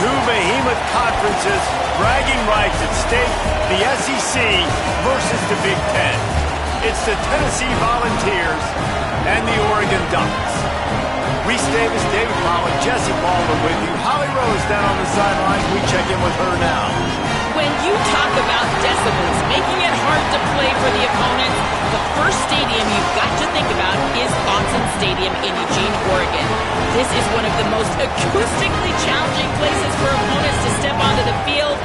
Two behemoth conferences, bragging rights at stake, the SEC versus the Big Ten. It's the Tennessee Volunteers and the Oregon Ducks. Reese Davis, David Pollack, Jesse Baldwin with you. Holly Rose down on the sidelines. We check in with her now. When you talk about decibels, making it hard to play for the opponents, the first stadium you've got to think about is Autzen Stadium in Eugene, Oregon. This is one of the most acoustically challenging places for opponents to step onto the field.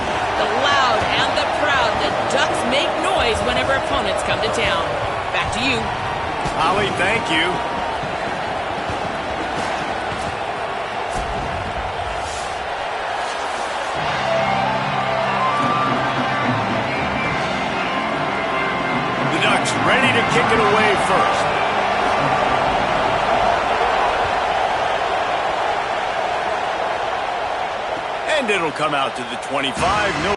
The loud and the proud, the Ducks make noise whenever opponents come to town. Back to you. Holly, thank you. Ready to kick it away first. And it'll come out to the 25. No.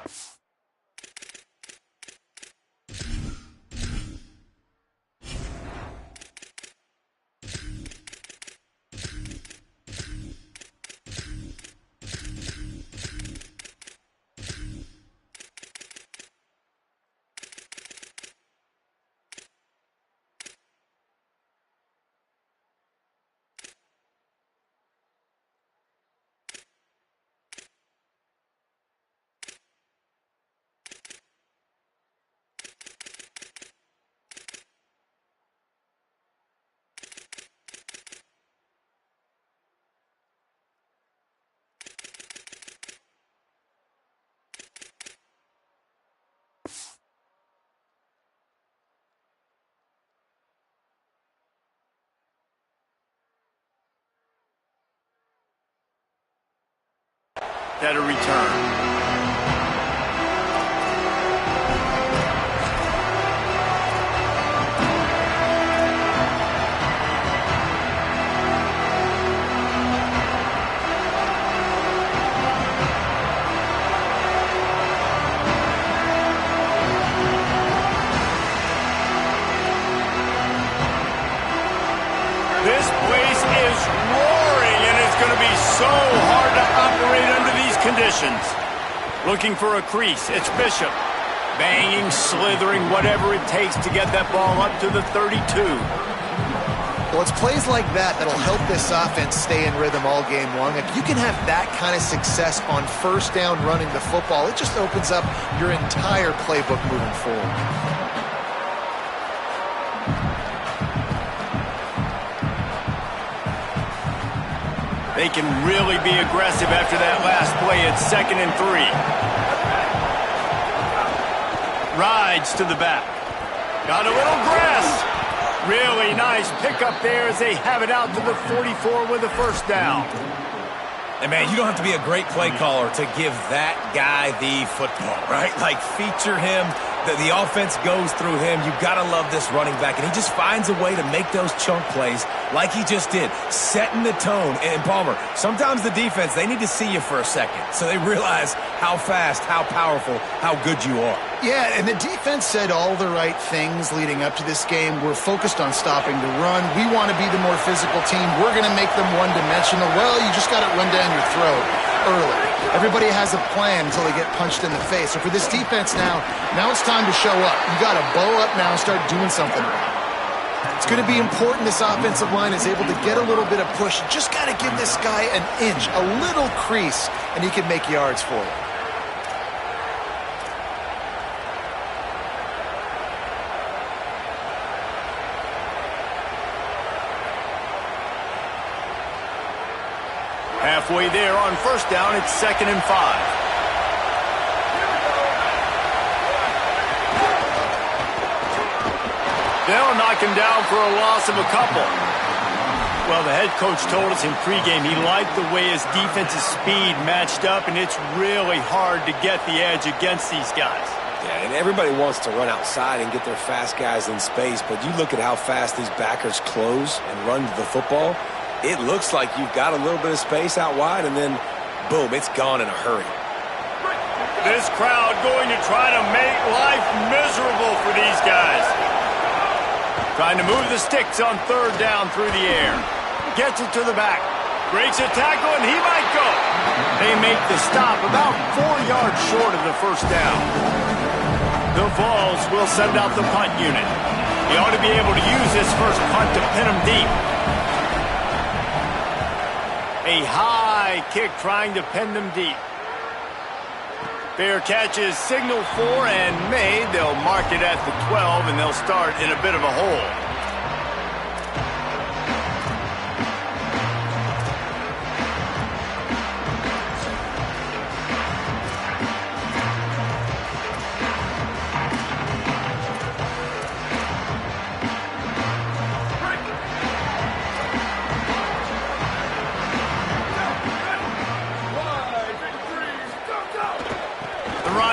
That a return. This place is roaring, and it's going to be so hard to operate under these conditions. Looking for a crease. It's Bishop. Banging, slithering, whatever it takes to get that ball up to the 32. Well, it's plays like that that'll help this offense stay in rhythm all game long. If you can have that kind of success on first down running the football, it just opens up your entire playbook moving forward. They can really be aggressive after that last play. It's 2nd and 3. Rides to the back. Got a little grass. Really nice pickup there as they have it out to the 44 with a first down. And, man, you don't have to be a great play caller to give that guy the football, right? Like, feature him. The offense goes through him. You've got to love this running back. And he just finds a way to make those chunk plays like he just did, setting the tone. And, Palmer, sometimes the defense, they need to see you for a second so they realize how fast, how powerful, how good you are. Yeah, and the defense said all the right things leading up to this game. We're focused on stopping the run. We want to be the more physical team. We're going to make them one-dimensional. Well, you just got to run down your throat early. Everybody has a plan until they get punched in the face. So for this defense now it's time to show up. You got to bow up now and start doing something about it. It's going to be important this offensive line is able to get a little bit of push. You just got to give this guy an inch, a little crease, and he can make yards for you. Halfway there on first down, it's 2nd and 5. They'll knock him down for a loss of a couple. Well, the head coach told us in pregame he liked the way his defense's speed matched up, and it's really hard to get the edge against these guys. Yeah, and everybody wants to run outside and get their fast guys in space, but you look at how fast these backers close and run to the football, it looks like you've got a little bit of space out wide, and then, boom, it's gone in a hurry. This crowd going to try to make life miserable for these guys. Trying to move the sticks on 3rd down through the air. Gets it to the back. Breaks a tackle, and he might go. They they make the stop about 4 yards short of the first down. The Vols will send out the punt unit. He ought to be able to use this first punt to pin him deep. A high kick trying to pin them deep. Fair catch is signaled for and made. They'll mark it at the 12, and they'll start in a bit of a hole.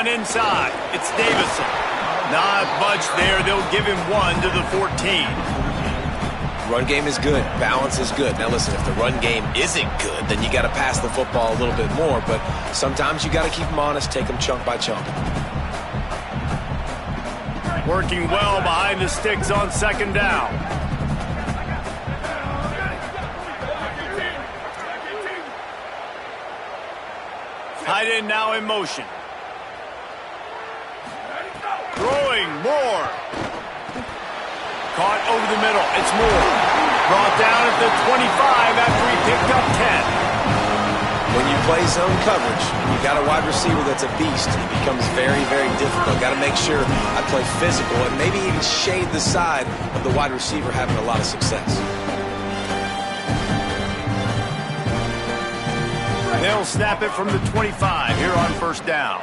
Inside, it's Davison. Not much there. They'll give him 1 to the 14. Run game is good. Balance is good. Now listen, if the run game isn't good, then you got to pass the football a little bit more. But sometimes you got to keep them honest, take them chunk by chunk. Working well behind the sticks on second down. Tight end now in motion. Throwing Moore. Caught over the middle. It's Moore. Brought down at the 25 after he picked up 10. When you play zone coverage, you got a wide receiver that's a beast. It becomes very, very difficult. Got to make sure I play physical and maybe even shade the side of the wide receiver having a lot of success. They'll snap it from the 25 here on first down.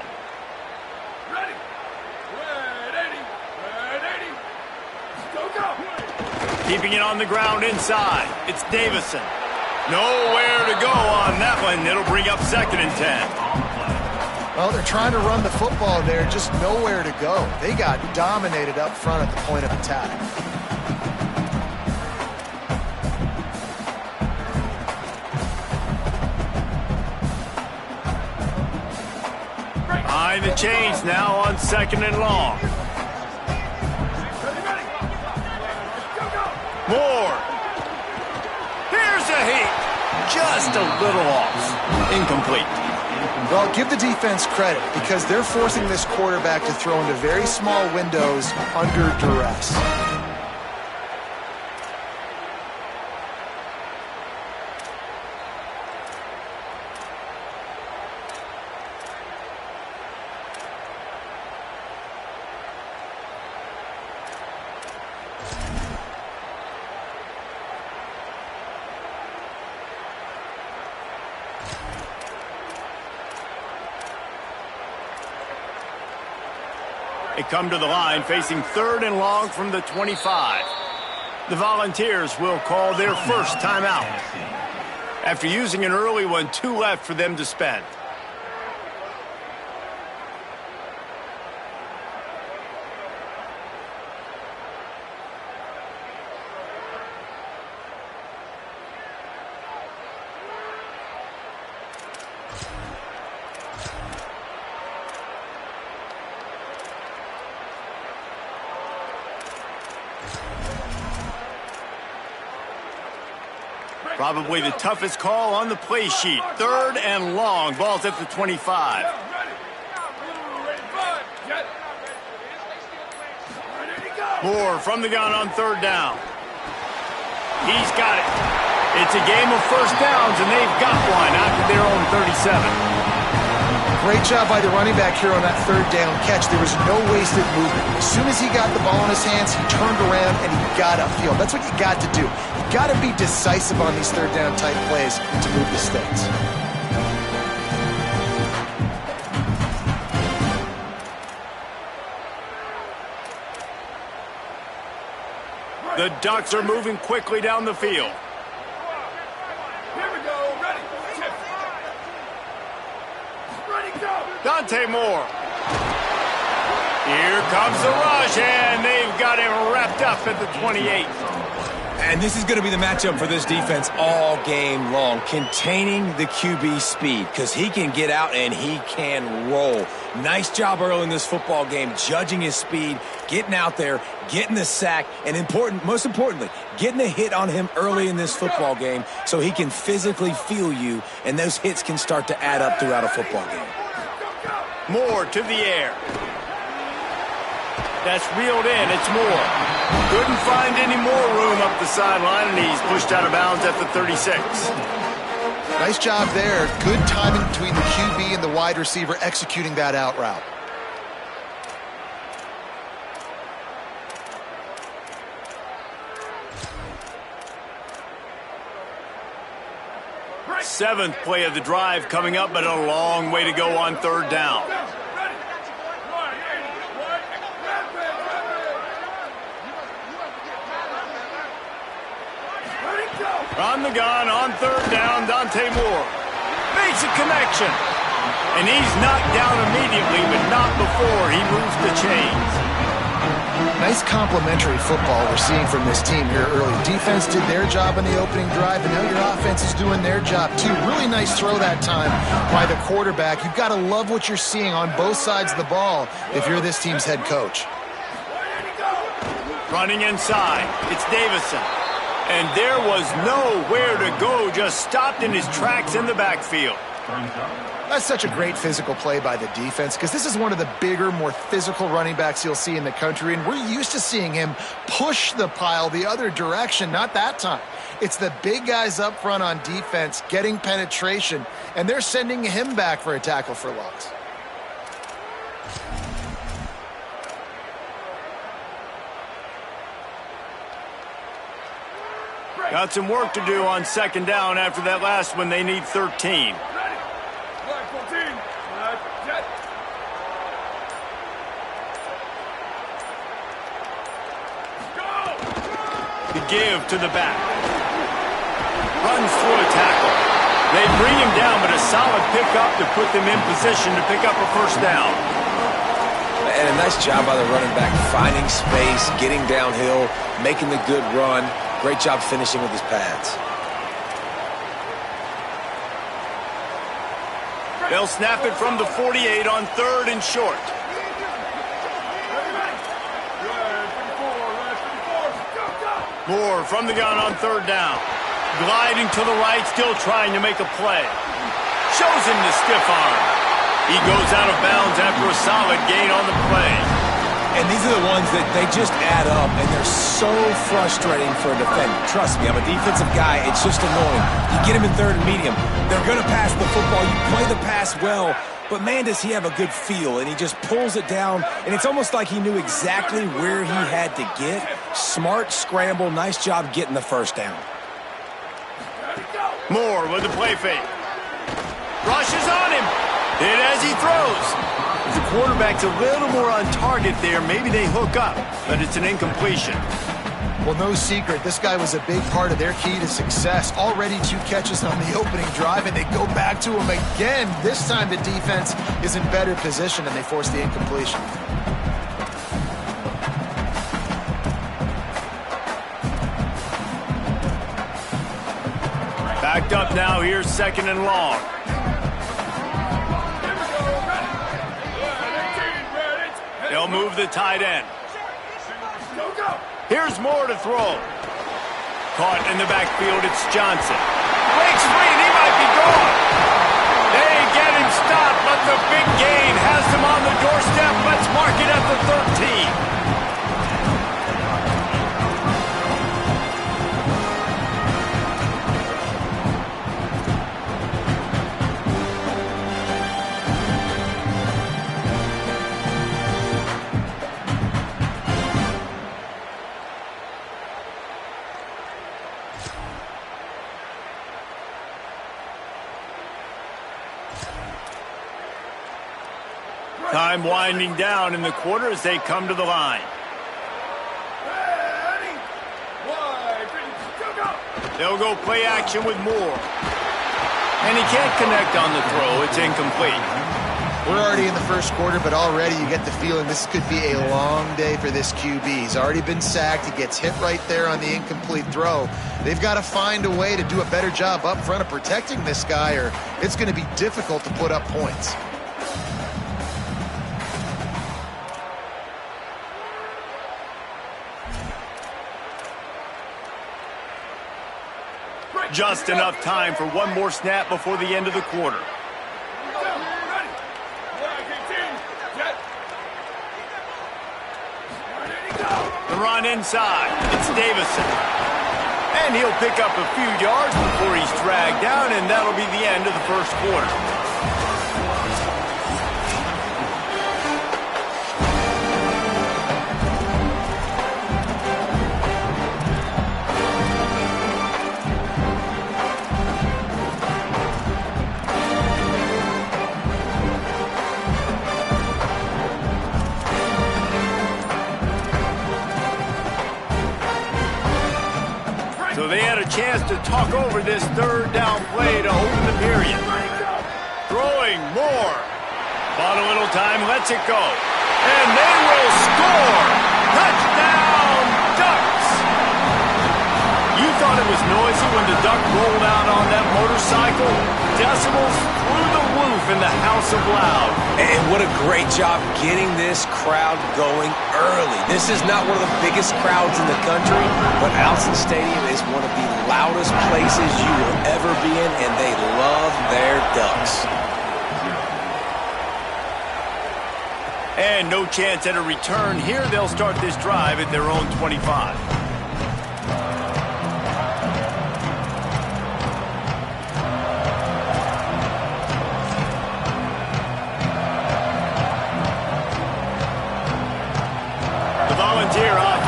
Keeping it on the ground inside. It's Davison. Nowhere to go on that one. It'll bring up 2nd and 10. Well, they're trying to run the football there, just nowhere to go. They got dominated up front at the point of attack. Behind the chains now on 2nd and long. Moore. Here's a heat. Just a little off. Incomplete. Well, give the defense credit because they're forcing this quarterback to throw into very small windows under duress. They come to the line facing 3rd and long from the 25. The Volunteers will call their first timeout. After using an early one, 2 left for them to spend. Probably the toughest call on the play sheet. 3rd and long. Ball's at the 25. Moore from the gun on 3rd down. He's got it. It's a game of first downs, and they've got one after their own 37. Great job by the running back here on that 3rd down catch. There was no wasted movement. As soon as he got the ball in his hands, he turned around and he got upfield. That's what you got to do. You got to be decisive on these 3rd down type plays to move the sticks. The Ducks are moving quickly down the field. Dante Moore. Here comes the rush, and they've got him wrapped up at the 28. And this is going to be the matchup for this defense all game long, containing the QB speed, because he can get out and he can roll. Nice job early in this football game, judging his speed, getting out there, getting the sack, and most importantly, getting a hit on him early in this football game so he can physically feel you, and those hits can start to add up throughout a football game. Moore to the air. That's reeled in. It's Moore. Couldn't find any more room up the sideline, and he's pushed out of bounds at the 36. Nice job there. Good timing between the QB and the wide receiver executing that out route. Seventh play of the drive coming up, but a long way to go on third down. On the gun, on third down, Dante Moore makes a connection. And he's knocked down immediately, but not before he moves the chains. Nice complementary football we're seeing from this team here early. Defense did their job on the opening drive, and now your offense is doing their job too. Really nice throw that time by the quarterback. You've got to love what you're seeing on both sides of the ball if you're this team's head coach. Running inside, it's Davison. And there was nowhere to go, just stopped in his tracks in the backfield. That's such a great physical play by the defense, because this is one of the bigger, more physical running backs you'll see in the country, and we're used to seeing him push the pile the other direction. Not that time. It's the big guys up front on defense getting penetration, and they're sending him back for a tackle for loss. Got some work to do on second down after that last one. They need 13. The give to the back. Runs through a tackle. They bring him down, but a solid pickup to put them in position to pick up a first down. And a nice job by the running back, finding space, getting downhill, making the good run. Great job finishing with his pads. They'll snap it from the 48 on third and short. Moore from the gun on third down. Gliding to the right, still trying to make a play. Shows him the stiff arm. He goes out of bounds after a solid gain on the play. And these are the ones that they just add up, and they're so frustrating for a defender. Trust me, I'm a defensive guy. It's just annoying. You get him in third and medium. They're going to pass the football. You play the pass well, but man, does he have a good feel, and he just pulls it down, and it's almost like he knew exactly where he had to get. Smart scramble. Nice job getting the first down. Moore with the play fake. Rushes on him. Hit as he throws. If the quarterback's a little more on target there, maybe they hook up, but it's an incompletion. Well, no secret, this guy was a big part of their key to success. Already 2 catches on the opening drive, and they go back to him again. This time the defense is in better position, and they force the incompletion. Backed up now, here's second and long. They'll move the tight end. Here's Moore to throw. Caught in the backfield, it's Johnson. Breaks free, and he might be gone. They get him stopped, but the big gain has him on the doorstep. Let's mark it at the 13. Time winding down in the quarter as they come to the line. They'll go play action with Moore. And he can't connect on the throw. It's incomplete. We're already in the first quarter, but already you get the feeling this could be a long day for this QB. He's already been sacked. He gets hit right there on the incomplete throw. They've got to find a way to do a better job up front of protecting this guy, or it's going to be difficult to put up points. Just enough time for one more snap before the end of the quarter. The run inside. It's Davison. And he'll pick up a few yards before he's dragged down, and that'll be the end of the first quarter. So they had a chance to talk over this third down play to open the period. Throwing more. Bought a little time, lets it go. And they will score! Touchdown, Ducks! You thought it was noisy when the Duck rolled out on that motorcycle? Decibels through the roof in the House of Loud. And what a great job getting this crowd going early. This is not one of the biggest crowds in the country, but Alson Stadium is one of the loudest places you will ever be in, and they love their Ducks. And no chance at a return here. They'll start this drive at their own 25.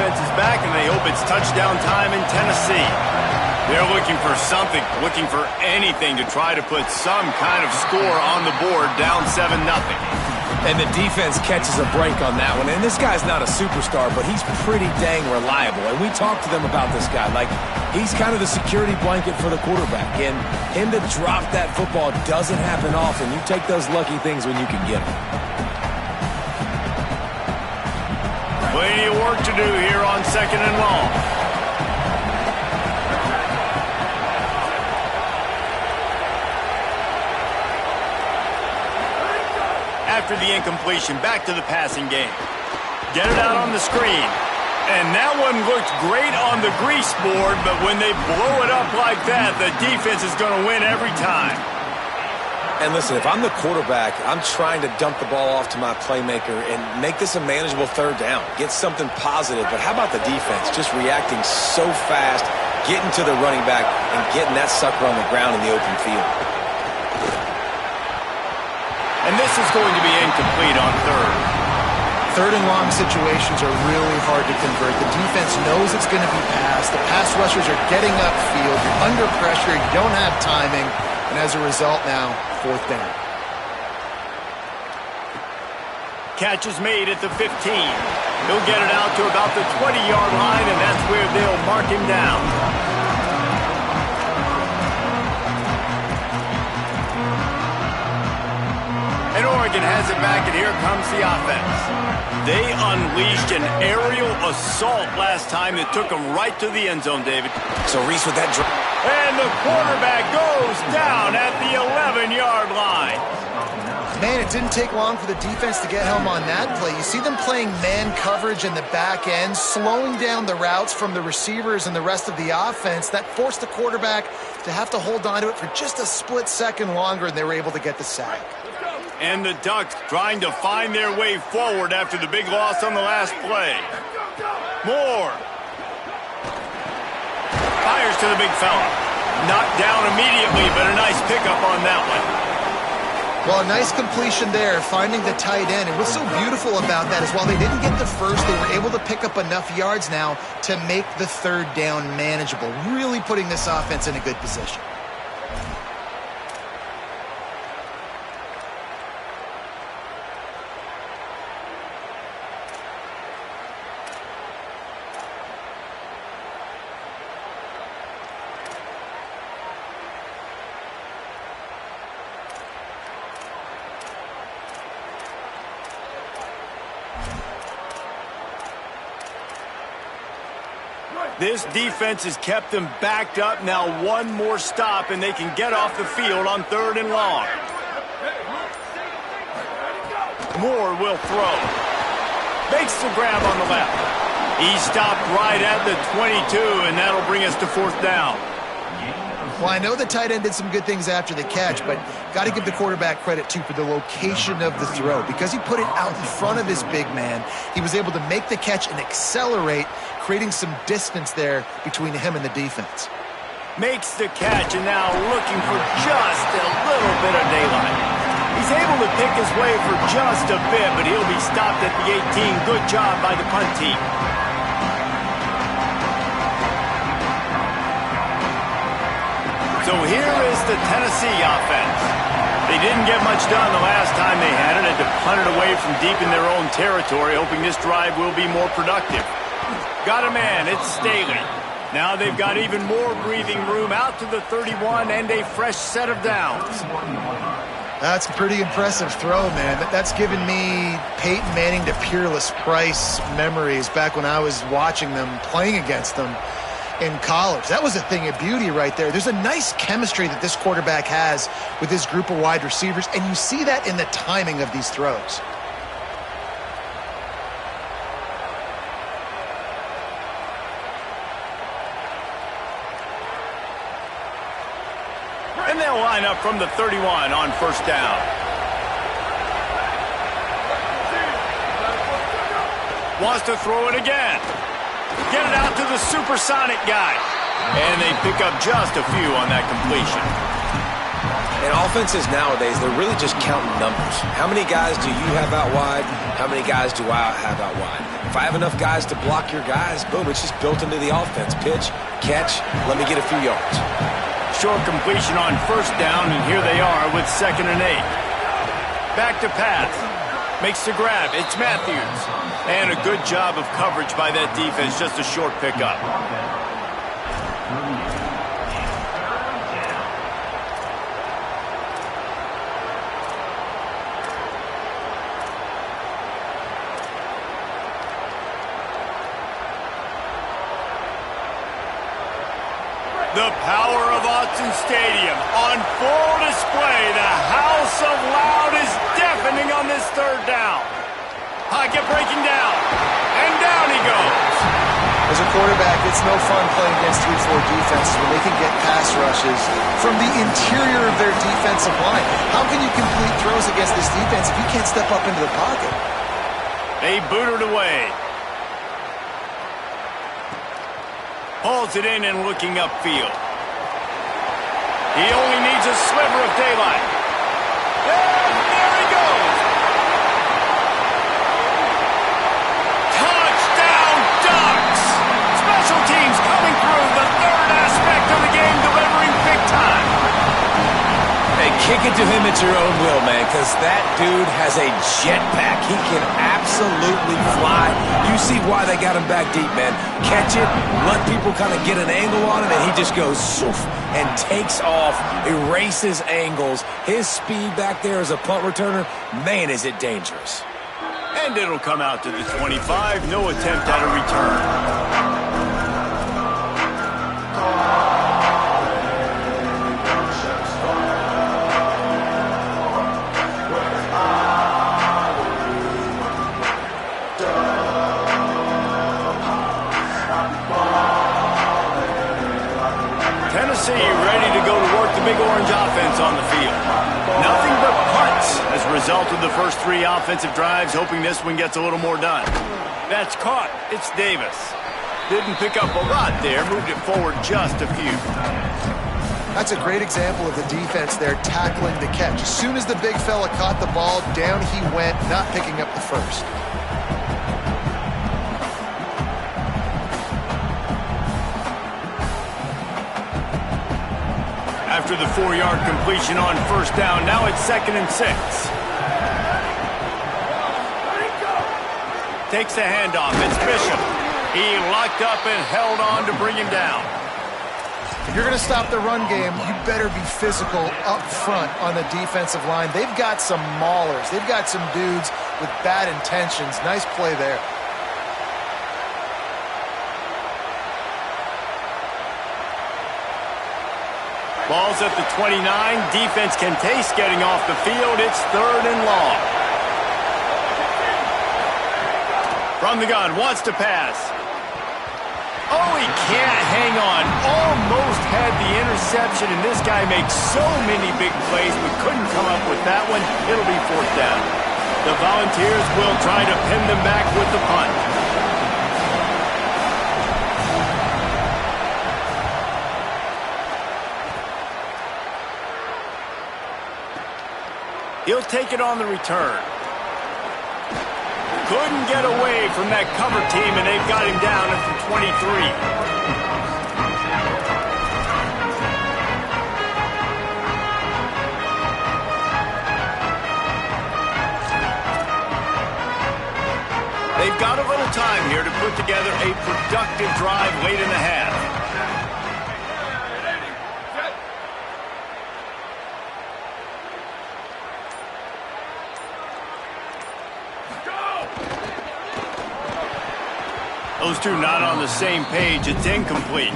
Is back, and they hope it's touchdown time in Tennessee. They're looking for something, looking for anything to try to put some kind of score on the board, down 7-0. And the defense catches a break on that one. And this guy's not a superstar, but he's pretty dang reliable. And we talked to them about this guy. Like, he's kind of the security blanket for the quarterback. And him to drop that football doesn't happen often. You take those lucky things when you can get them. Plenty of work to do here on 2nd and long. After the incompletion, back to the passing game. Get it out on the screen. And that one looked great on the grease board, but when they blow it up like that, the defense is going to win every time. And listen, if I'm the quarterback, I'm trying to dump the ball off to my playmaker and make this a manageable third down. Get something positive. But how about the defense? Just reacting so fast, getting to the running back, and getting that sucker on the ground in the open field. And this is going to be incomplete on third. Third and long situations are really hard to convert. The defense knows it's going to be passed. The pass rushers are getting upfield. You're under pressure. You don't have timing. And as a result now, 4th down. Catch is made at the 15. He'll get it out to about the 20-yard line, and that's where they'll mark him down. And Oregon has it back, and here comes the offense. They unleashed an aerial assault last time that took them right to the end zone, David. So Reese with that drive. And the quarterback goes down at the 11-yard line. Man, it didn't take long for the defense to get home on that play. You see them playing man coverage in the back end, slowing down the routes from the receivers and the rest of the offense. That forced the quarterback to have to hold on to it for just a split second longer, and they were able to get the sack. And the Ducks trying to find their way forward after the big loss on the last play. Moore. Fires to the big fella. Knocked down immediately, but a nice pickup on that one. Well, a nice completion there, finding the tight end. And what's so beautiful about that is while they didn't get the first, they were able to pick up enough yards now to make the third down manageable, really putting this offense in a good position. This defense has kept them backed up. Now one more stop, and they can get off the field on 3rd and long. Moore will throw. Makes the grab on the left. He stopped right at the 22, and that'll bring us to 4th down. Well, I know the tight end did some good things after the catch, but got to give the quarterback credit, too, for the location of the throw. Because he put it out in front of his big man, he was able to make the catch and accelerate, creating some distance there between him and the defense. Makes the catch, and now looking for just a little bit of daylight. He's able to pick his way for just a bit, but he'll be stopped at the 18. Good job by the punt team. So here is the Tennessee offense. They didn't get much done the last time they had it, had to punt it away from deep in their own territory, hoping this drive will be more productive. Got a man, it's Staley. Now they've got even more breathing room out to the 31 and a fresh set of downs. That's a pretty impressive throw, man. That's given me Peyton Manning to Peerless Price memories back when I was watching them, playing against them in college. That was a thing of beauty right there. There's a nice chemistry that this quarterback has with his group of wide receivers, and you see that in the timing of these throws. And they'll line up from the 31 on 1st down. Wants to throw it again. Get it out to the supersonic guy. And they pick up just a few on that completion. And offenses nowadays, they're really just counting numbers. How many guys do you have out wide? How many guys do I have out wide? If I have enough guys to block your guys, boom, it's just built into the offense. Pitch, catch, let me get a few yards. Short completion on 1st down, and here they are with 2nd and 8. Back to pass. Makes the grab. It's Matthews. And a good job of coverage by that defense. Just a short pickup. The power of Autzen Stadium on full display. The house of loud is deafening on this 3rd down. Pocket breaking down. And down he goes. As a quarterback, it's no fun playing against 3-4 defenses when they can get pass rushes from the interior of their defensive line. How can you complete throws against this defense if you can't step up into the pocket? They boot it away. Pulls it in and looking upfield. He only needs a sliver of daylight. And there he goes. Touchdown Ducks! Special teams coming through, the 3rd aspect of the game, delivering big time. Hey, kick it to him at your own will, man, because that dude has a jetpack. He can absolutely fly. You see why they got him back deep, man. Catch it, let people kind of get an angle on him, and he just goes soof and takes off, erases angles. His speed back there as a punt returner, man, is it dangerous. And it'll come out to the 25. No attempt at a return. Tennessee ready to go to work the big orange offense on the field. Nothing but punts as a result of the first 3 offensive drives, hoping this one gets a little more done. That's caught. It's Davis. Didn't pick up a lot there, moved it forward just a few. That's a great example of the defense there tackling the catch. As soon as the big fella caught the ball, down he went, not picking up the first. After the 4-yard completion on 1st down, now it's 2nd and 6. Takes the handoff. It's Bishop. He locked up and held on to bring him down. If you're going to stop the run game, you better be physical up front on the defensive line. They've got some maulers. They've got some dudes with bad intentions. Nice play there. Ball's at the 29. Defense can taste getting off the field. It's 3rd and long. From the gun, wants to pass. Oh, he can't hang on. Almost had the interception, and this guy makes so many big plays, but couldn't come up with that one. It'll be 4th down. The Volunteers will try to pin them back with the punt. He'll take it on the return. Couldn't get away from that cover team, and they've got him down at the 23. They've got a little time here to put together a productive drive late in the half. Those two not on the same page. It's incomplete.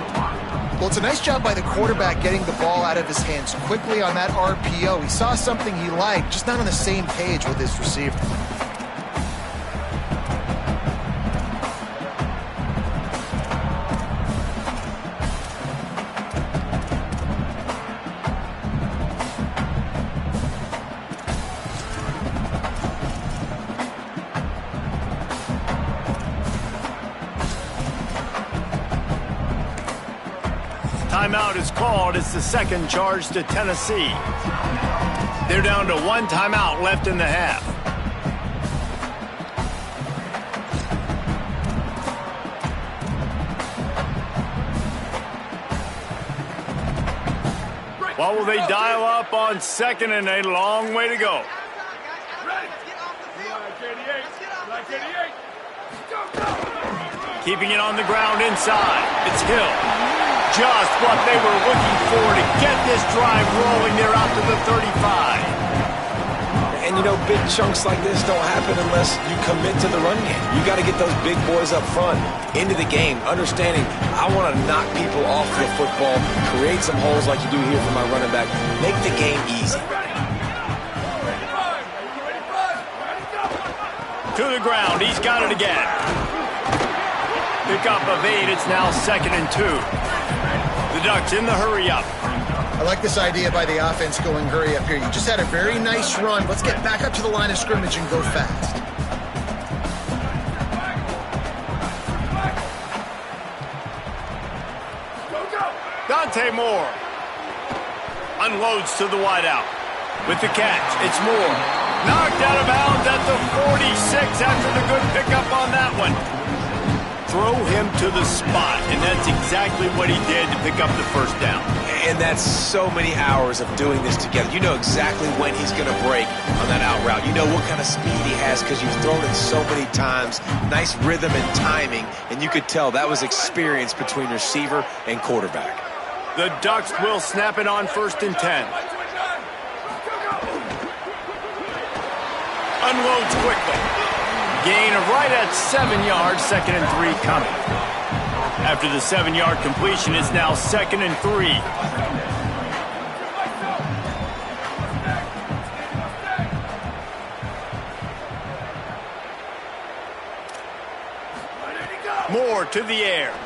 Well, it's a nice job by the quarterback getting the ball out of his hands quickly on that RPO. He saw something he liked, just not on the same page with his receiver. Timeout is called. It's the second charge to Tennessee. They're down to 1 timeout left in the half. What will they dial up on 2nd and a long way to go? Keeping it on the ground inside. It's Hill. Just what they were looking for to get this drive rolling. They're out to the 35. And, you know, big chunks like this don't happen unless you commit to the run game. You got to get those big boys up front into the game, understanding I want to knock people off the football, create some holes like you do here for my running back, make the game easy. To the ground. He's got it again. Pick up of 8. It's now 2nd and 2. The Ducks in the hurry-up. I like this idea by the offense going hurry up here. You just had a very nice run. Let's get back up to the line of scrimmage and go fast. Dante Moore unloads to the wideout. With the catch, it's Moore. Knocked out of bounds at the 46 after the good pickup on that one. Throw him to the spot, and that's exactly what he did to pick up the 1st down. And that's so many hours of doing this together. You know exactly when he's going to break on that out route. You know what kind of speed he has because you've thrown it so many times. Nice rhythm and timing, and you could tell that was experience between receiver and quarterback. The Ducks will snap it on 1st and 10. Unloads quickly. Gain of right at 7 yards, 2nd and 3 coming. After the 7-yard completion, it's now 2nd and 3. Moore to the air.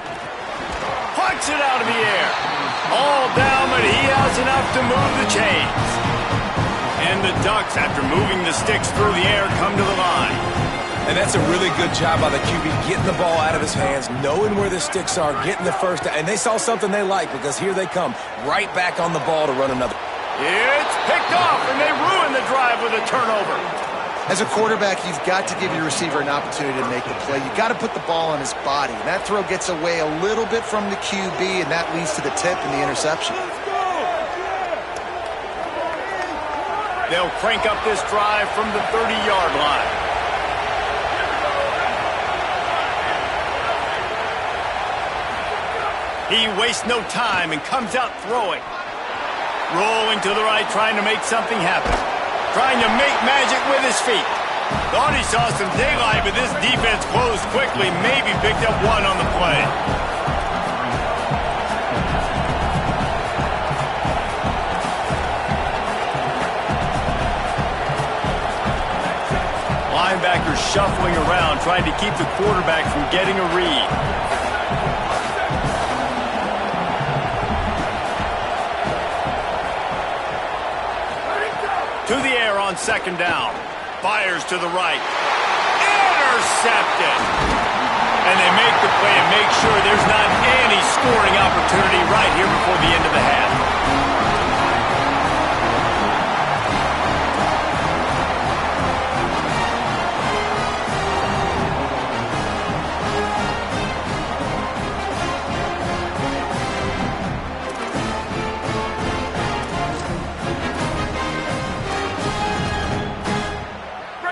Pucks it out of the air. All down, but he has enough to move the chains. And the Ducks, after moving the sticks through the air, come to the line. And that's a really good job by the QB, getting the ball out of his hands, knowing where the sticks are, getting the 1st down. And they saw something they like because here they come, right back on the ball to run another. It's picked off, and they ruin the drive with a turnover. As a quarterback, you've got to give your receiver an opportunity to make the play. You've got to put the ball on his body. And that throw gets away a little bit from the QB, and that leads to the tip and the interception. They'll crank up this drive from the 30-yard line. He wastes no time and comes out throwing. Rolling to the right, trying to make something happen. Trying to make magic with his feet. Thought he saw some daylight, but this defense closed quickly. Maybe picked up one on the play. Linebackers shuffling around, trying to keep the quarterback from getting a read. To the air on second down. Fires to the right. Intercepted. And they make the play and make sure there's not any scoring opportunity right here before the end of the half.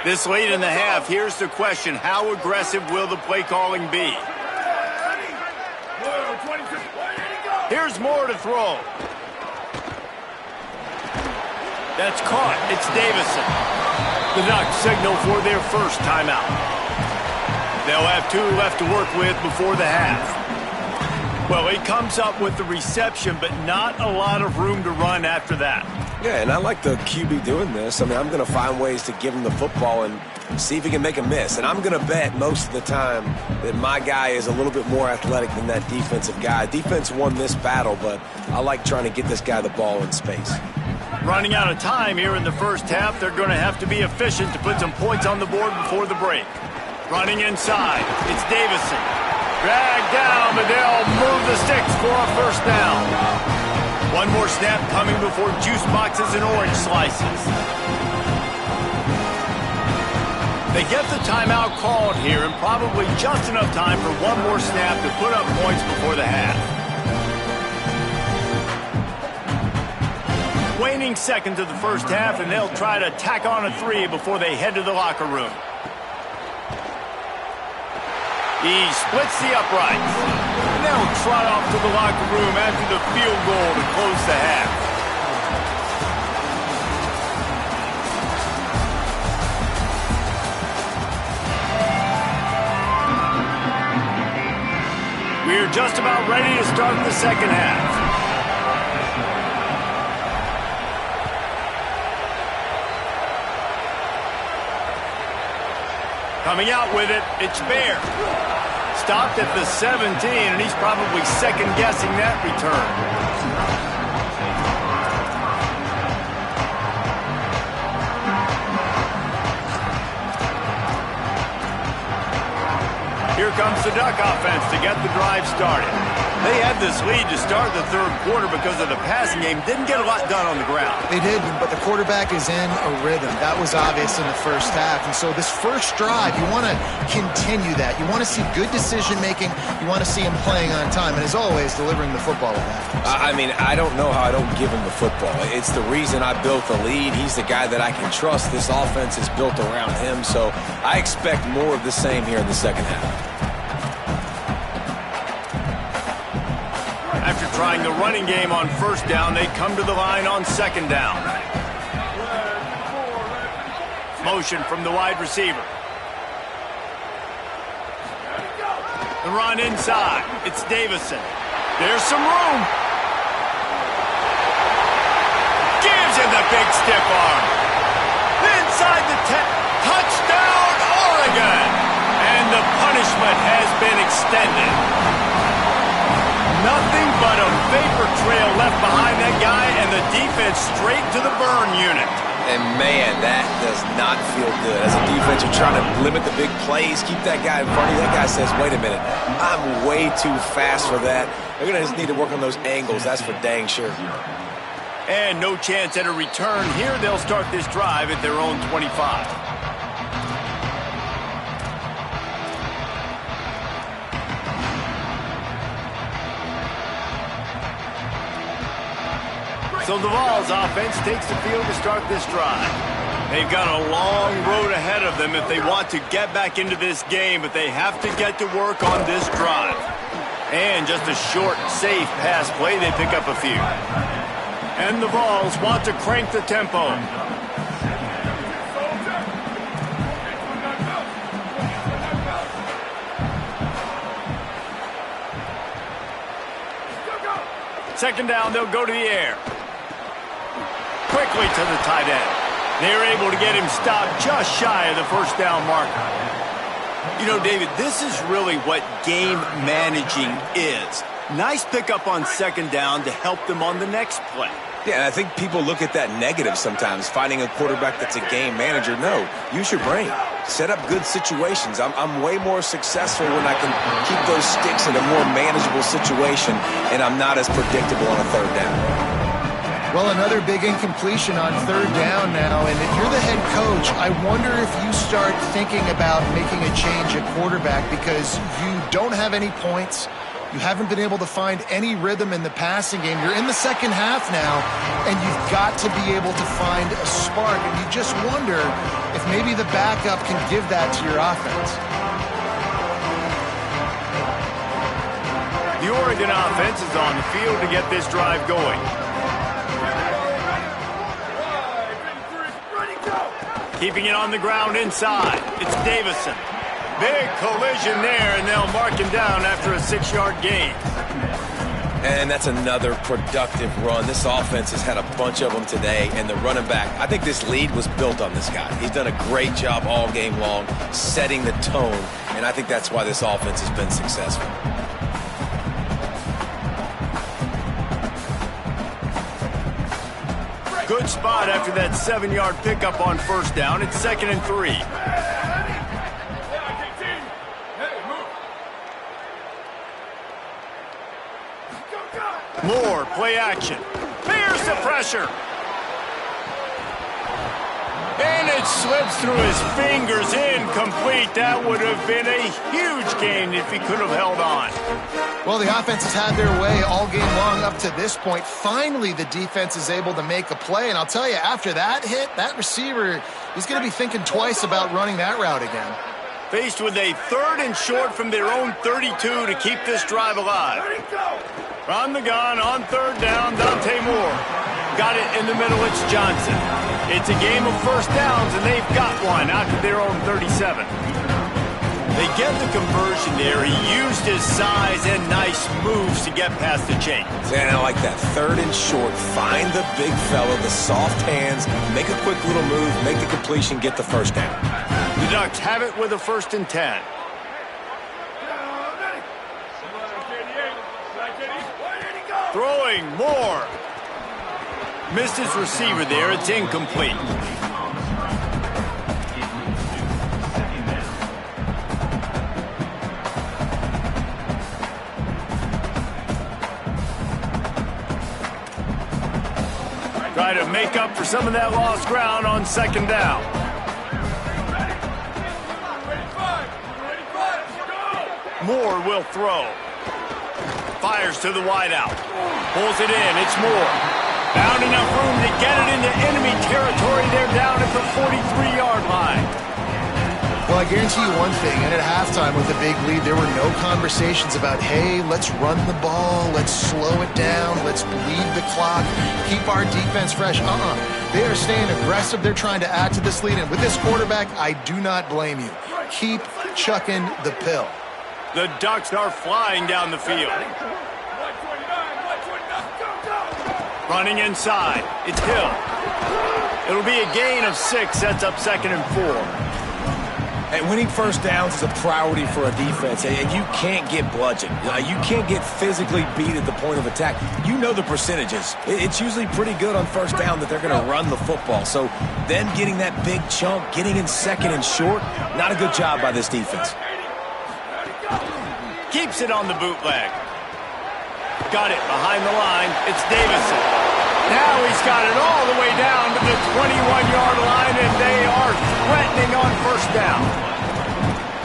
This late in the half, here's the question. How aggressive will the play calling be? Here's Moore to throw. That's caught. It's Davison. The Ducks signal for their first timeout. They'll have 2 left to work with before the half. Well, he comes up with the reception, but not a lot of room to run after that. Yeah, and I like the QB doing this. I mean, I'm going to find ways to give him the football and see if he can make a miss. And I'm going to bet most of the time that my guy is a little bit more athletic than that defensive guy. Defense won this battle, but I like trying to get this guy the ball in space. Running out of time here in the first half, they're going to have to be efficient to put some points on the board before the break. Running inside, it's Davison. Dragged down, but they'll move the sticks for a first down. One more snap coming before juice boxes and orange slices. They get the timeout called here and probably just enough time for one more snap to put up points before the half. Waning seconds of the first half, and they'll try to tack on a 3 before they head to the locker room. He splits the uprights. And they'll trot off to the locker room after the field goal to close the half. We're just about ready to start the second half. Coming out with it, it's Bear. Stopped at the 17, and he's probably second-guessing that return. Here comes the Duck offense to get the drive started. They had this lead to start the third quarter because of the passing game. Didn't get a lot done on the ground. They did, but the quarterback is in a rhythm. That was obvious in the first half. And so this first drive, you want to continue that. You want to see good decision-making. You want to see him playing on time. And as always, delivering the football with that. I mean, I don't know how I don't give him the football. It's the reason I built the lead. He's the guy that I can trust. This offense is built around him. So I expect more of the same here in the second half. After trying the running game on first down, they come to the line on second down. Motion from the wide receiver. The run inside. It's Davison. There's some room. Gives him the big stiff arm. Inside the 10. Touchdown, Oregon. And the punishment has been extended. Nothing but a vapor trail left behind that guy, and the defense straight to the burn unit. And, man, that does not feel good. As a defense, you're trying to limit the big plays, keep that guy in front of you. That guy says, wait a minute, I'm way too fast for that. They're going to just need to work on those angles. That's for dang sure. And no chance at a return. Here they'll start this drive at their own 25. So the Vols offense takes the field to start this drive. They've got a long road ahead of them if they want to get back into this game, but they have to get to work on this drive. And just a short, safe pass play, they pick up a few. And the Vols want to crank the tempo. Second down, they'll go to the air. Quickly to the tight end. They're able to get him stopped just shy of the first down marker. You know, David, this is really what game managing is. Nice pickup on second down to help them on the next play. Yeah, and I think people look at that negative sometimes, finding a quarterback that's a game manager. No, use your brain. Set up good situations. I'm way more successful when I can keep those sticks in a more manageable situation, and I'm not as predictable on a third down. Well, another big incompletion on third down now, and if you're the head coach, I wonder if you start thinking about making a change at quarterback because you don't have any points. You haven't been able to find any rhythm in the passing game. You're in the second half now, and you've got to be able to find a spark, and you just wonder if maybe the backup can give that to your offense. The Oregon offense is on the field to get this drive going. Keeping it on the ground inside. It's Davison. Big collision there, and they'll mark him down after a 6-yard gain. And that's another productive run. This offense has had a bunch of them today, and the running back, I think this lead was built on this guy. He's done a great job all game long, setting the tone, and I think that's why this offense has been successful. Good spot after that 7-yard pickup on first down. It's 2nd and 3. Moore, play action. Here's the pressure. And it slips through his fingers, incomplete. That would have been a huge gain if he could have held on. Well, the offense has had their way all game long up to this point. Finally, the defense is able to make a play. And I'll tell you, after that hit, that receiver, he's going to be thinking twice about running that route again. Faced with a 3rd and short from their own 32 to keep this drive alive. From the gun on 3rd down, Dante Moore. Got it in the middle, it's Johnson. It's a game of first downs, and they've got one out to their own 37. They get the conversion there. He used his size and nice moves to get past the chain. And I like that. 3rd and short. Find the big fella, the soft hands, make a quick little move, make the completion, get the first down. The Ducks have it with a 1st and 10. Throwing Moore. Missed his receiver there. It's incomplete. Try to make up for some of that lost ground on 2nd down. Moore will throw. Fires to the wideout. Pulls it in. It's Moore. Found enough room to get it into enemy territory. They're down at the 43-yard line. Well, I guarantee you one thing, and at halftime with a big lead, there were no conversations about, hey, let's run the ball, let's slow it down, let's bleed the clock, keep our defense fresh. They are staying aggressive. They're trying to add to this lead, and with this quarterback, I do not blame you. Keep chucking the pill. The Ducks are flying down the field. Running inside. It's Hill. It'll be a gain of 6. Sets up 2nd and 4. And winning first downs is a priority for a defense, and you can't get bludgeoned. You can't get physically beat at the point of attack. You know the percentages. It's usually pretty good on first down that they're going to run the football. So them getting that big chunk, getting in 2nd and short, not a good job by this defense. Keeps it on the bootleg. Got it behind the line. It's Davison. Now he's got it all the way down to the 21-yard line, and they are threatening on first down.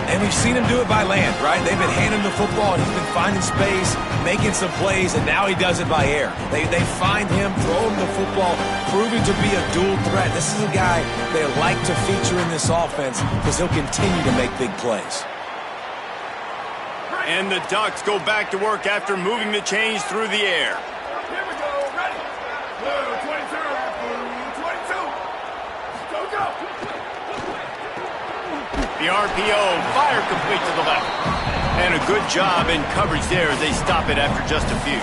And we've seen him do it by land, right? They've been handing the football, and he's been finding space, making some plays, and now he does it by air. They find him, throw him the football, proving to be a dual threat. This is a guy they like to feature in this offense because he'll continue to make big plays. And the Ducks go back to work after moving the chains through the air. Here we go. Ready. 22. 22. Go. The RPO, fire complete to the left. And a good job in coverage there as they stop it after just a few.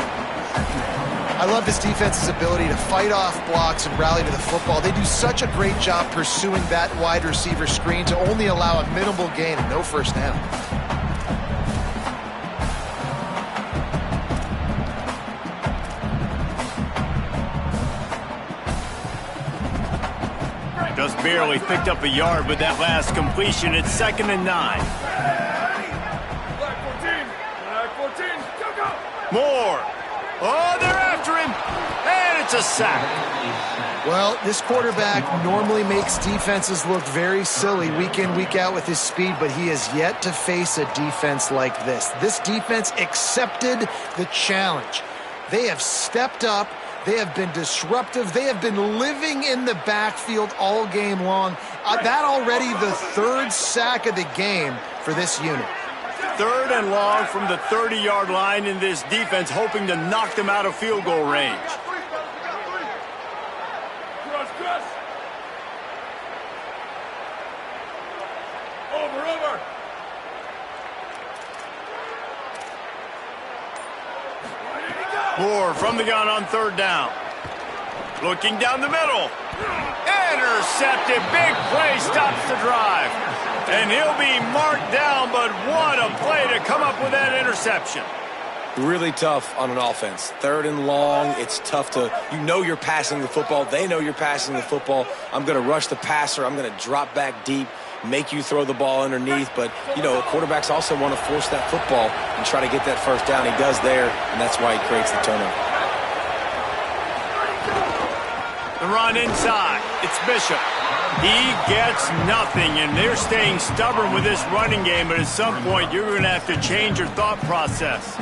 I love this defense's ability to fight off blocks and rally to the football. They do such a great job pursuing that wide receiver screen to only allow a minimal gain and no first down. Just barely picked up a yard with that last completion. It's 2nd and 9. Black 14, go! More. Oh, they're after him. And it's a sack. Well, this quarterback normally makes defenses look very silly week in, week out with his speed, but he has yet to face a defense like this. This defense accepted the challenge. They have stepped up. They have been disruptive. They have been living in the backfield all game long. That already the 3rd sack of the game for this unit. 3rd and long from the 30-yard line in this defense, hoping to knock them out of field goal range. Cross. Over. Moore from the gun on 3rd down. Looking down the middle. Intercepted. Big play stops the drive. And he'll be marked down, but what a play to come up with that interception. Really tough on an offense. 3rd and long, it's tough to, you're passing the football. They know you're passing the football. I'm going to rush the passer. I'm going to drop back deep, make you throw the ball underneath. But, quarterbacks also want to force that football and try to get that first down. He does there, and that's why he creates the turnover. The run inside. It's Bishop. He gets nothing, and they're staying stubborn with this running game, but at some point you're going to have to change your thought process.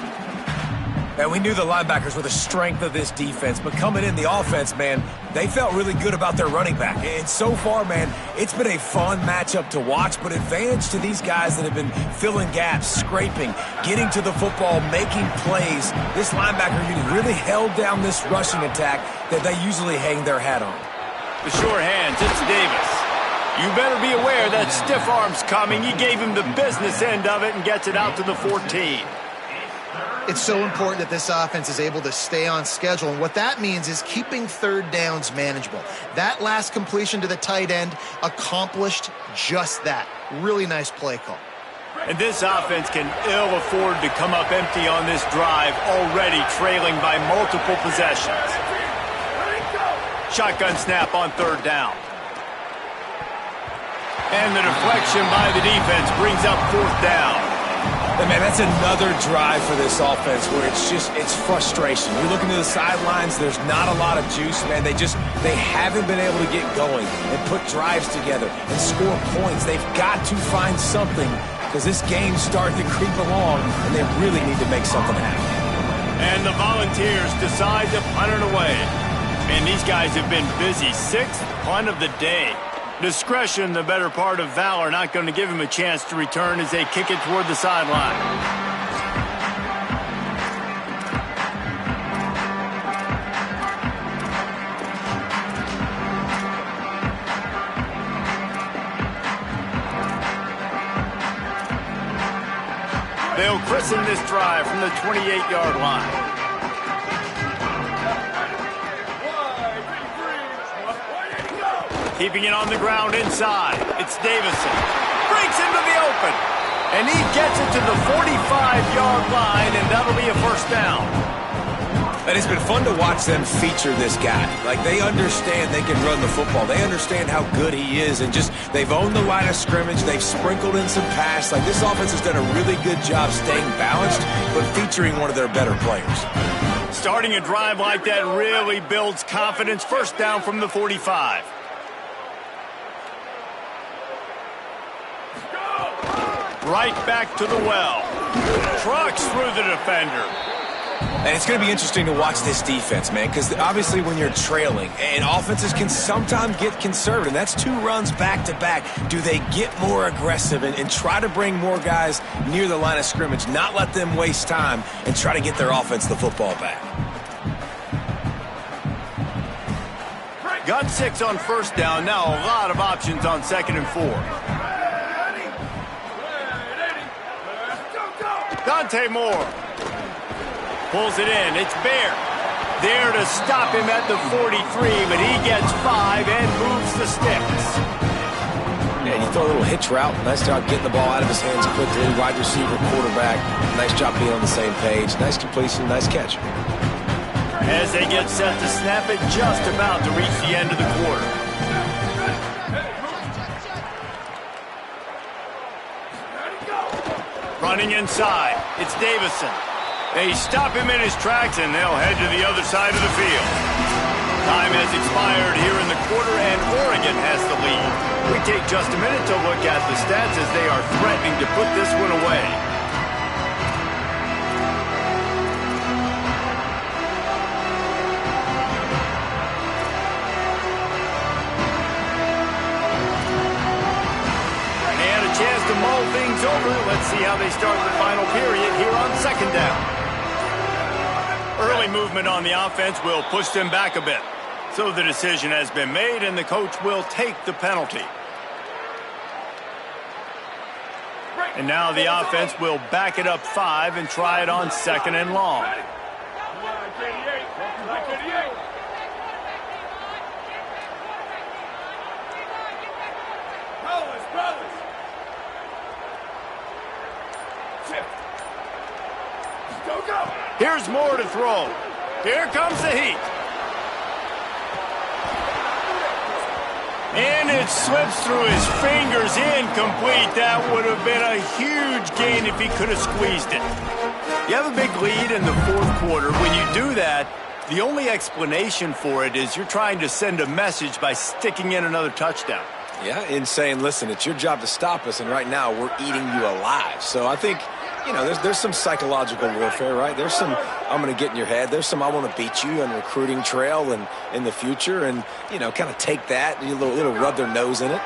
And we knew the linebackers were the strength of this defense, but coming in the offense, man, they felt really good about their running back. And so far, man, it's been a fun matchup to watch, but advantage to these guys that have been filling gaps, scraping, getting to the football, making plays. This linebacker unit really held down this rushing attack that they usually hang their hat on. The sure hands, it's Davis. You better be aware that stiff arm's coming. He gave him the business end of it and gets it out to the 14. It's so important that this offense is able to stay on schedule, and what that means is keeping 3rd downs manageable. That last completion to the tight end accomplished just that. Really nice play call. And this offense can ill afford to come up empty on this drive, already trailing by multiple possessions. Shotgun snap on 3rd down. And the deflection by the defense brings up 4th down. And man, that's another drive for this offense where it's frustration. You're looking to the sidelines, there's not a lot of juice, man. They haven't been able to get going and put drives together and score points. They've got to find something because this game's starting to creep along and they really need to make something happen. And the Volunteers decide to punt it away. Man, these guys have been busy. 6th punt of the day. Discretion, the better part of valor, not going to give him a chance to return as they kick it toward the sideline. They'll christen this drive from the 28-yard line. Keeping it on the ground inside. It's Davison. Breaks into the open. And he gets it to the 45-yard line, and that'll be a first down. And it's been fun to watch them feature this guy. Like, they understand they can run the football. They understand how good he is, and they've owned the line of scrimmage. They've sprinkled in some pass. Like, this offense has done a really good job staying balanced, but featuring one of their better players. Starting a drive like that really builds confidence. First down from the 45. Right back to the well. Trucks through the defender. And it's going to be interesting to watch this defense, man, because obviously when you're trailing, and offenses can sometimes get conservative. That's 2 runs back-to-back. Do they get more aggressive and try to bring more guys near the line of scrimmage, not let them waste time, and try to get their offense the football back? Got 6 on first down. Now a lot of options on 2nd and 4. Dante Moore pulls it in. It's Bear. There to stop him at the 43, but he gets 5 and moves the sticks. Yeah, you throw a little hitch route. Nice job getting the ball out of his hands quickly. Wide receiver, quarterback. Nice job being on the same page. Nice completion, nice catch. As they get set to snap it, just about to reach the end of the quarter. Running inside, it's Davison. They stop him in his tracks, and they'll head to the other side of the field. Time has expired here in the quarter, and Oregon has the lead. We take just a minute to look at the stats as they are threatening to put this one away. And a chance to mull things over. Let's see how they start the final period here on second down. Early movement on the offense will push them back a bit. So the decision has been made, and the coach will take the penalty. And now the offense will back it up 5 and try it on second and long. Here's more to throw. Here comes the heat. And it slips through his fingers, incomplete. That would have been a huge gain if he could have squeezed it. You have a big lead in the fourth quarter. When you do that, the only explanation for it is you're trying to send a message by sticking in another touchdown. Yeah, in saying, listen, it's your job to stop us, and right now we're eating you alive. So I think, you know, there's some psychological warfare, right? There's some, I'm going to get in your head. There's some, I want to beat you on recruiting trail and in the future, and, you know, kind of take that, a little rub their nose in it.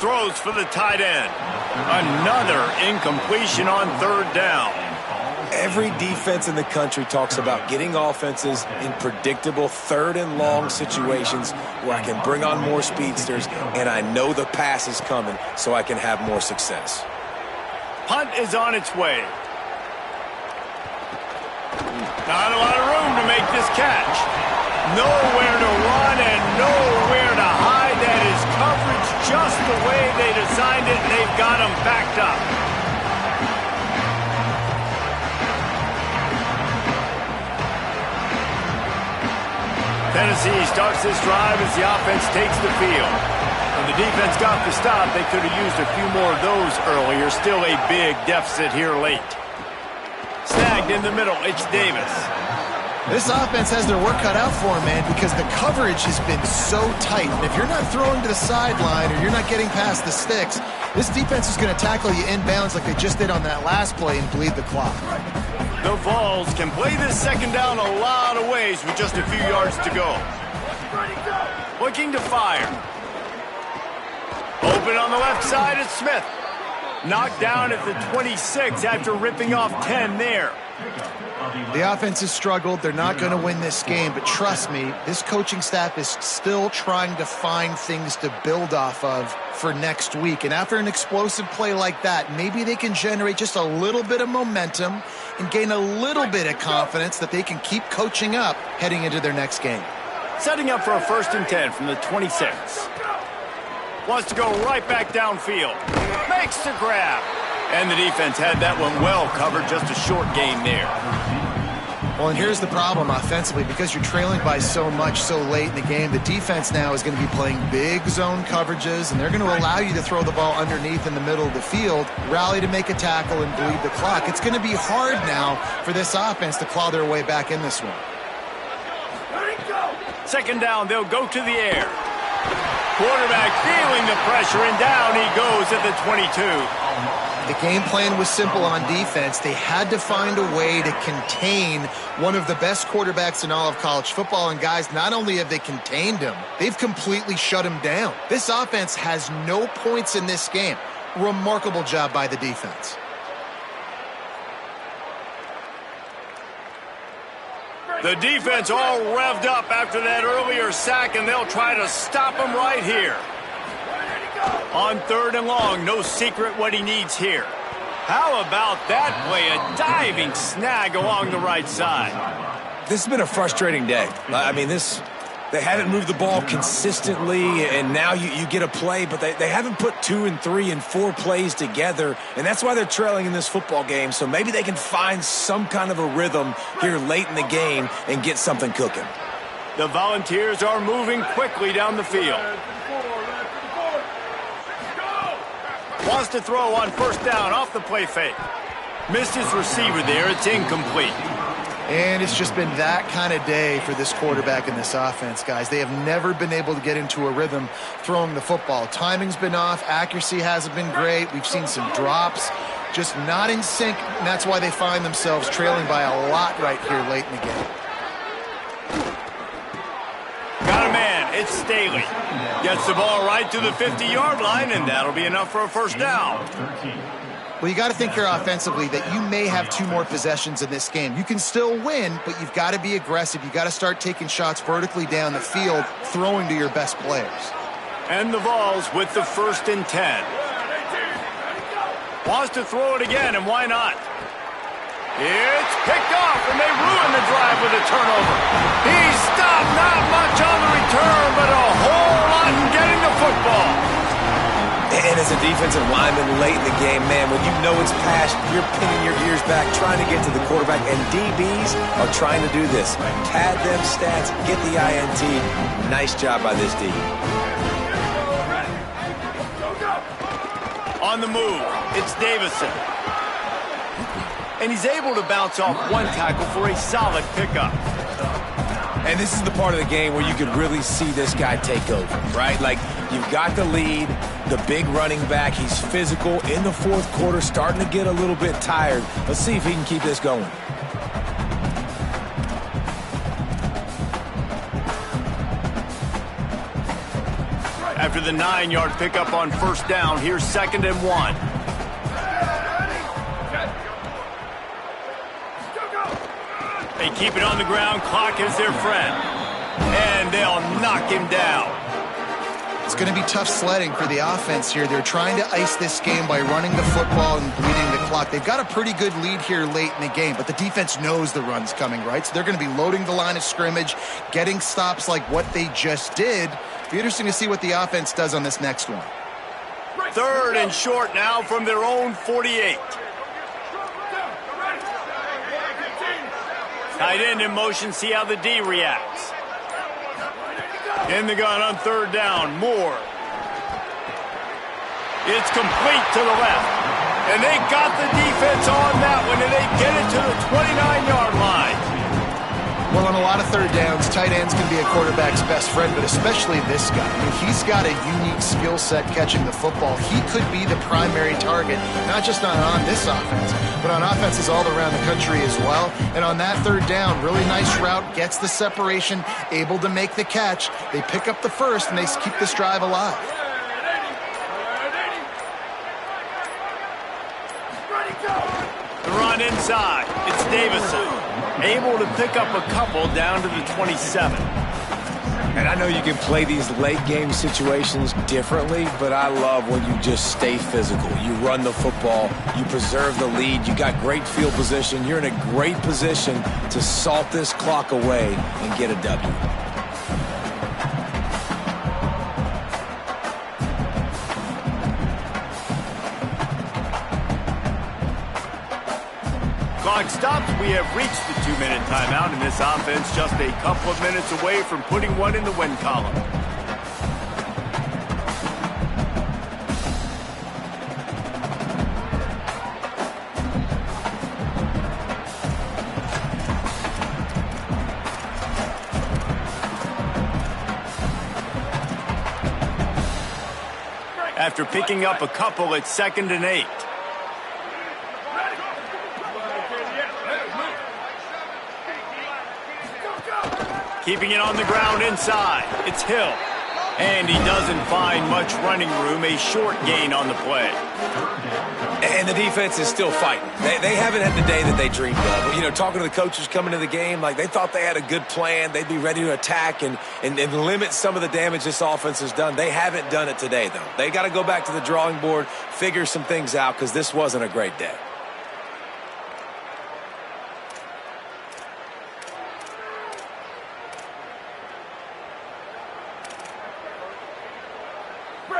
Throws for the tight end. Another incompletion on third down. Every defense in the country talks about getting offenses in predictable third and long situations where I can bring on more speedsters and I know the pass is coming so I can have more success. Punt is on its way. Not a lot of room to make this catch. Nowhere to run and nowhere to hide. That is coverage just the way they designed it, and they've got them backed up. Tennessee starts this drive as the offense takes the field. When the defense got the stop, they could have used a few more of those earlier. Still a big deficit here late. Snagged in the middle, it's Davis. This offense has their work cut out for them, man, because the coverage has been so tight. And if you're not throwing to the sideline or you're not getting past the sticks, this defense is going to tackle you inbounds like they just did on that last play and bleed the clock. The Vols can play this second down a lot of ways with just a few yards to go. Looking to fire. Open on the left side, it's Smith. Knocked down at the 26 after ripping off 10 there. The offense has struggled. They're not going to win this game, but trust me, this coaching staff is still trying to find things to build off of for next week. And after an explosive play like that, maybe they can generate just a little bit of momentum and gain a little bit of confidence that they can keep coaching up heading into their next game. Setting up for a 1st and 10 from the 26. Wants to go right back downfield. Makes the grab. And the defense had that one well covered, just a short gain there. Well, and here's the problem offensively. Because you're trailing by so much so late in the game, the defense now is going to be playing big zone coverages, and they're going to allow you to throw the ball underneath in the middle of the field, rally to make a tackle, and bleed the clock. It's going to be hard now for this offense to claw their way back in this one. Second down, they'll go to the air. Quarterback feeling the pressure, and down he goes at the 22. The game plan was simple on defense. They had to find a way to contain one of the best quarterbacks in all of college football. And guys, not only have they contained him, they've completely shut him down. This offense has no points in this game. Remarkable job by the defense. The defense all revved up after that earlier sack, and they'll try to stop him right here. On 3rd and long, no secret what he needs here. How about that play? A diving snag along the right side. This has been a frustrating day. I mean, they haven't moved the ball consistently, and now you get a play, but they haven't put 2 and 3 and 4 plays together, and that's why they're trailing in this football game. So maybe they can find some kind of a rhythm here late in the game and get something cooking. The Volunteers are moving quickly down the field. Wants to throw on first down off the play fake. Missed his receiver there. It's incomplete. And it's just been that kind of day for this quarterback and this offense, guys. They have never been able to get into a rhythm throwing the football. Timing's been off. Accuracy hasn't been great. We've seen some drops. Just not in sync, and that's why they find themselves trailing by a lot right here late in the game. Got a man. It's Staley. Gets the ball right to the 50-yard line, and that'll be enough for a first down. Well, you got to think here offensively that you may have 2 more possessions in this game. You can still win, but you've got to be aggressive. You've got to start taking shots vertically down the field, throwing to your best players. And the Vols with the 1st and 10. Wants to throw it again, and why not? It's picked off, and they ruin the drive with a turnover. He stopped, not much on the return, but a whole lot in getting the football. And as a defensive lineman late in the game, man, when you know it's past, you're pinning your ears back, trying to get to the quarterback, and DBs are trying to do this. Pad them stats, get the INT. Nice job by this D. On the move, it's Davison. And he's able to bounce off one tackle for a solid pickup. And this is the part of the game where you could really see this guy take over, right? Like, you've got the lead, the big running back. He's physical in the 4th quarter, starting to get a little bit tired. Let's see if he can keep this going. After the 9-yard pickup on first down, here's 2nd and 1. They keep it on the ground. Clock is their friend. And they'll knock him down. It's going to be tough sledding for the offense here. They're trying to ice this game by running the football and bleeding the clock. They've got a pretty good lead here late in the game, but the defense knows the run's coming, right? So they're going to be loading the line of scrimmage, getting stops like what they just did. Be interesting to see what the offense does on this next one. 3rd and short now from their own 48. Tight end in motion, see how the D reacts. In the gun on 3rd down, Moore. It's complete to the left. And they got the defense on that one, and they get it to the 29-yard line. Well, on a lot of 3rd downs, tight ends can be a quarterback's best friend, but especially this guy. I mean, he's got a unique skill set catching the football. He could be the primary target, not just on this offense, but on offenses all around the country as well. And on that 3rd down, really nice route, gets the separation, able to make the catch. They pick up the first, and they keep this drive alive. The run inside. It's Davison. Able to pick up a couple down to the 27. And I know you can play these late game situations differently, but I love when you just stay physical. You run the football, you preserve the lead, you got great field position, you're in a great position to salt this clock away and get a W. Clock stops. We have reached the 2-minute timeout, and this offense just a couple of minutes away from putting one in the win column. After picking up a couple, it's 2nd and 8. Keeping it on the ground inside. It's Hill. And he doesn't find much running room. A short gain on the play. And the defense is still fighting. They haven't had the day that they dreamed of. You know, talking to the coaches coming to the game, like they thought they had a good plan. They'd be ready to attack and limit some of the damage this offense has done. They haven't done it today, though. They got to go back to the drawing board, figure some things out, because this wasn't a great day.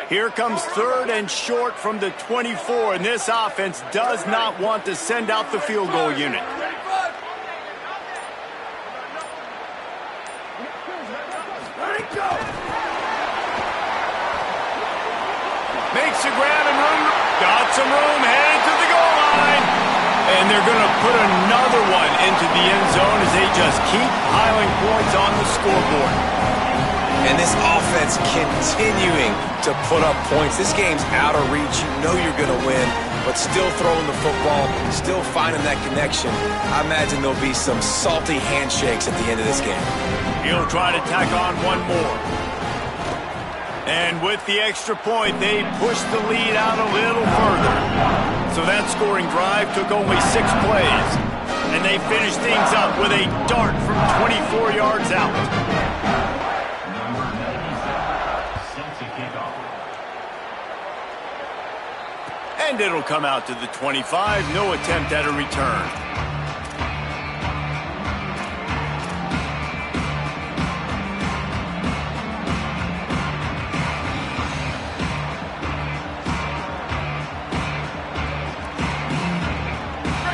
Here comes 3rd and short from the 24, and this offense does not want to send out the field goal unit. Makes a grab and room. Got some room, headed to the goal line. And they're going to put another one into the end zone as they just keep piling points on the scoreboard. And this offense continuing to put up points. This game's out of reach. You know you're going to win, but still throwing the football, still finding that connection. I imagine there'll be some salty handshakes at the end of this game. He'll try to tack on one more. And with the extra point, they push the lead out a little further. So that scoring drive took only 6 plays. And they finished things up with a dart from 24 yards out. And it'll come out to the 25. No attempt at a return.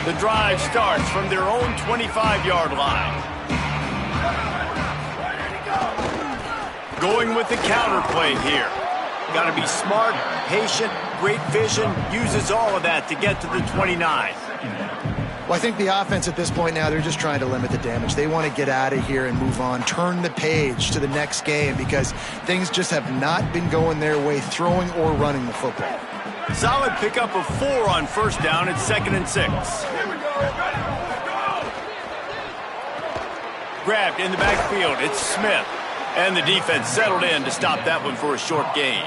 The drive starts from their own 25-yard line. Going with the counter play here. Got to be smart, patient, great vision, uses all of that to get to the 29. Well, I think the offense at this point now, they're just trying to limit the damage. They want to get out of here and move on, turn the page to the next game because things just have not been going their way, throwing or running the football. Solid pickup of 4 on first down. It's 2nd and 6. Grabbed in the backfield. It's Smith. And the defense settled in to stop that one for a short gain.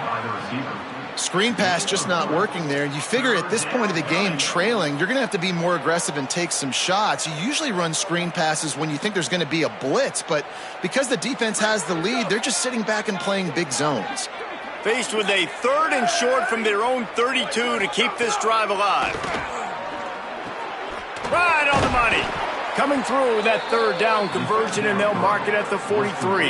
Screen pass just not working there. You figure at this point of the game, trailing, you're going to have to be more aggressive and take some shots. You usually run screen passes when you think there's going to be a blitz, but because the defense has the lead, they're just sitting back and playing big zones. Faced with a 3rd and short from their own 32 to keep this drive alive. Right on the money. Coming through that 3rd down conversion, and they'll mark it at the 43.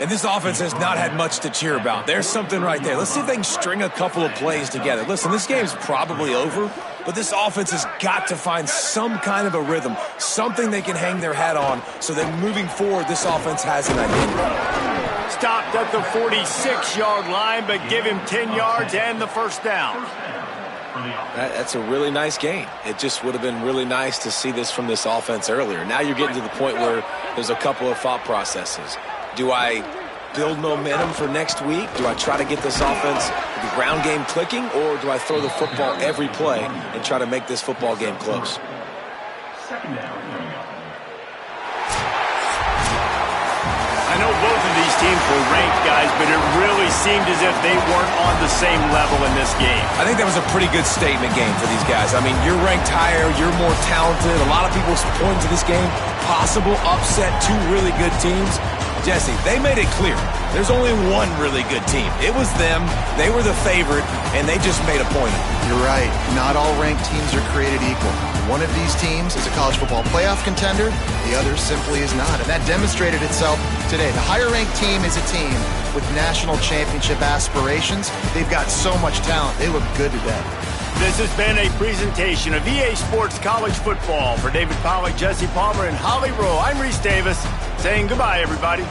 And this offense has not had much to cheer about. There's something right there. Let's see if they can string a couple of plays together. Listen, this game's probably over, but this offense has got to find some kind of a rhythm, something they can hang their hat on so that moving forward, this offense has an identity. Stopped at the 46-yard line, but give him 10 yards and the first down. That's a really nice game. It just would have been really nice to see this from this offense earlier. Now you're getting to the point where there's a couple of thought processes. Do I build momentum for next week? Do I try to get this offense, the ground game clicking, or do I throw the football every play and try to make this football game close? I know both of these teams were ranked, guys, but it really seemed as if they weren't on the same level in this game. I think that was a pretty good statement game for these guys. I mean, you're ranked higher, you're more talented. A lot of people point to this game, possible upset, 2 really good teams. Jesse, they made it clear. There's only one really good team. It was them. They were the favorite, and they just made a point of it. You're right. Not all ranked teams are created equal. One of these teams is a college football playoff contender. The other simply is not. And that demonstrated itself today. The higher-ranked team is a team with national championship aspirations. They've got so much talent. They look good today. This has been a presentation of EA Sports College Football. For David Pollack, Jesse Palmer, and Holly Rowe, I'm Reese Davis saying goodbye, everybody.